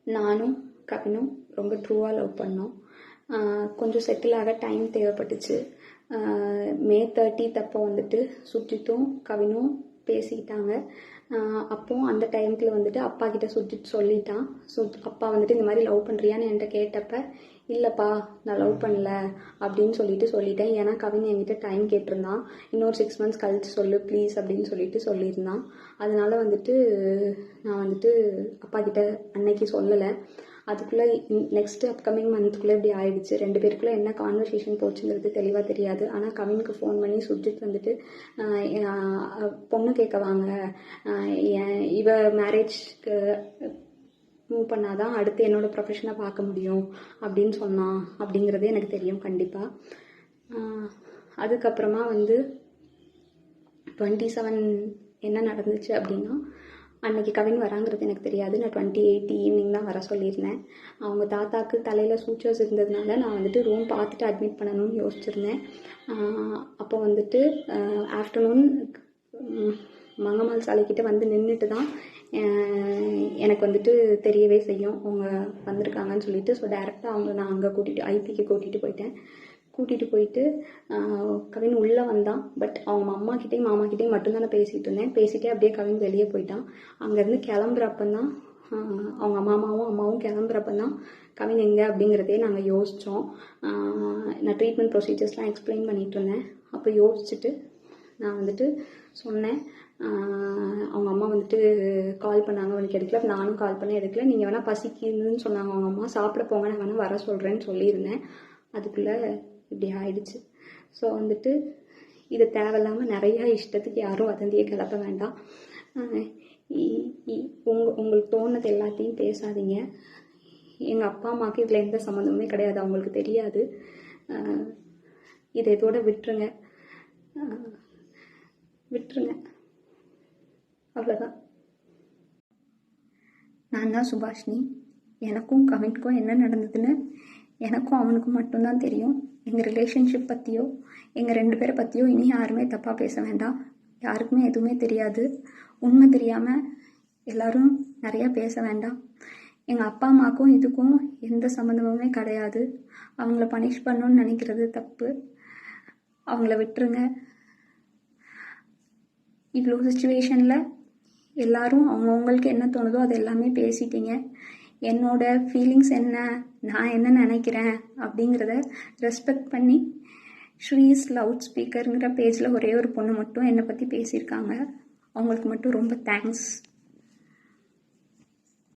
நானும் கவினும் ரொம்ப ட்ரூவாக லவ் பண்ணோம். கொஞ்சம் செட்டில் ஆக டைம் தேவைப்பட்டுச்சு. மே 30 அப்போ வந்துட்டு சுஜித்தும் கவினும் பேசிக்கிட்டாங்க. அப்போது அந்த டைமில் வந்துட்டு அப்பா கிட்ட சுஜித் சொல்லிட்டான். அப்பா வந்துட்டு இந்த மாதிரி லவ் பண்ணுறியான்னு என்கிட்ட கேட்டப்ப, இல்லைப்பா நான் லவ் பண்ணல அப்படின்னு சொல்லிட்டேன். ஏன்னா கவின் என்கிட்ட டைம் கேட்டிருந்தான், இன்னொரு 6 months கழிச்சு சொல்லு ப்ளீஸ் அப்படின்னு சொல்லியிருந்தான். அதனால வந்துட்டு நான் வந்துட்டு அப்பா கிட்ட அன்னைக்கு சொல்லலை. அதுக்குள்ளே நெக்ஸ்ட்டு அப்கமிங் மந்த்துக்குள்ளே இப்படி ஆயிடுச்சு. 2 பேருக்குள்ளே என்ன கான்வர்சேஷன் போச்சுங்கிறது தெளிவாக தெரியாது. ஆனால் கவினுக்கு ஃபோன் பண்ணி சுஜித் வந்துட்டு பொண்ணு கேட்க வாங்க, இவ மேரேஜ்க்கு மூவ் பண்ணாதான் அடுத்து என்னோடய ப்ரொஃபஷனை பார்க்க முடியும் அப்படின்னு சொன்னான் அப்படிங்கிறது எனக்கு தெரியும் கண்டிப்பாக. அதுக்கப்புறமா வந்து 27 என்ன நடந்துச்சு அப்படின்னா, அன்றைக்கி கவின் வராங்கிறது எனக்கு தெரியாது. நான் 28 ஈவினிங் தான் வர சொல்லியிருந்தேன். அவங்க தாத்தாக்கு தலையில் சூச்சர்ஸ் இருந்ததுனால நான் வந்துட்டு ரூம் பார்த்துட்டு அட்மிட் பண்ணணும்னு யோசிச்சுருந்தேன். அப்போ வந்துட்டு ஆஃப்டர்நூன் மங்கம்மாள் சாலைக்கிட்ட வந்து நின்றுட்டு தான் எனக்கு வந்துட்டு தெரியவே செய்யும் அவங்க வந்திருக்காங்கன்னு சொல்லிட்டு. ஸோ டேரெக்டாக நான் அங்கே ஐபிக்கு கூட்டிகிட்டு போயிட்டு கவின் உள்ளே வந்தான். பட் அவங்க அம்மாக்கிட்டேயும் மாமாக்கிட்டேயும் மட்டும்தான் நான் பேசிகிட்டு இருந்தேன். பேசிகிட்டே அப்படியே கவின் வெளியே போயிட்டான். அங்கேருந்து கிளம்புறப்பந்தான் அவங்க அம்மாவும் கிளம்புறப்பந்தான் கவின் எங்கே அப்படிங்கிறதே நாங்கள் யோசித்தோம். நான் ட்ரீட்மெண்ட் ப்ரொசீஜர்ஸ்லாம் எக்ஸ்பிளைன் பண்ணிகிட்டு இருந்தேன். அப்போ யோசிச்சுட்டு நான் வந்துட்டு சொன்னேன், அவங்க அம்மா வந்துட்டு கால் பண்ணாங்க, அவனுக்கு எடுக்கல. நானும் கால் பண்ணி எடுக்கல. நீங்கள் வேணால் பசிக்குதுன்னு சொன்னாங்க அவங்க அம்மா, சாப்பிட போங்க, நான் வேணால் வர சொல்கிறேன்னு சொல்லியிருந்தேன். அதுக்குள்ளே இப்படி ஆயிடுச்சு. ஸோ வந்துட்டு இது தேவையில்லாமல் நிறையா இஷ்டத்துக்கு யாரும் வதந்தியை கிளப்ப வேண்டாம். உங்களுக்கு தோணுது எல்லாத்தையும் பேசாதீங்க. எங்கள் அப்பா அம்மாவுக்கு இதில் எந்த சம்மந்தமுமே கிடையாது, அவங்களுக்கு தெரியாது. இதை இதோட விட்டுருங்க. அவ்வளோதான். நான் தான் சுபாஷினி. எனக்கும் கவினுக்கும் என்ன நடந்ததுன்னு எனக்கும் அவனுக்கும் மட்டும்தான் தெரியும். எங்கள் ரிலேஷன்ஷிப் பற்றியோ எங்கள் 2 பேரை பற்றியோ இனி யாருமே தப்பாக பேச வேண்டாம். யாருக்குமே எதுவுமே தெரியாது. உண்மை தெரியாமல் எல்லோரும் நிறையா பேச வேண்டாம். எங்கள் அப்பா அம்மாவுக்கும் இதுக்கும் எந்த சம்மந்தமுமே கிடையாது. அவங்கள பனிஷ் பண்ணணுன்னு நினைக்கிறது தப்பு. அவங்கள விட்டுருங்க. இவ்வளோ சுச்சுவேஷனில் எல்லோரும் அவங்கவுங்களுக்கு என்ன தோணுதோ அது எல்லாமே பேசிட்டீங்க. என்னோடய ஃபீலிங்ஸ் என்ன, நான் என்ன நினைக்கிறேன் அப்படிங்கிறத ரெஸ்பெக்ட் பண்ணி ஸ்ரீஸ் லவுட் ஸ்பீக்கருங்கிற பேஜில் ஒரே ஒரு பொண்ணு மட்டும் என்னை பற்றி பேசியிருக்காங்க. அவங்களுக்கு மட்டும் ரொம்ப தேங்க்ஸ்.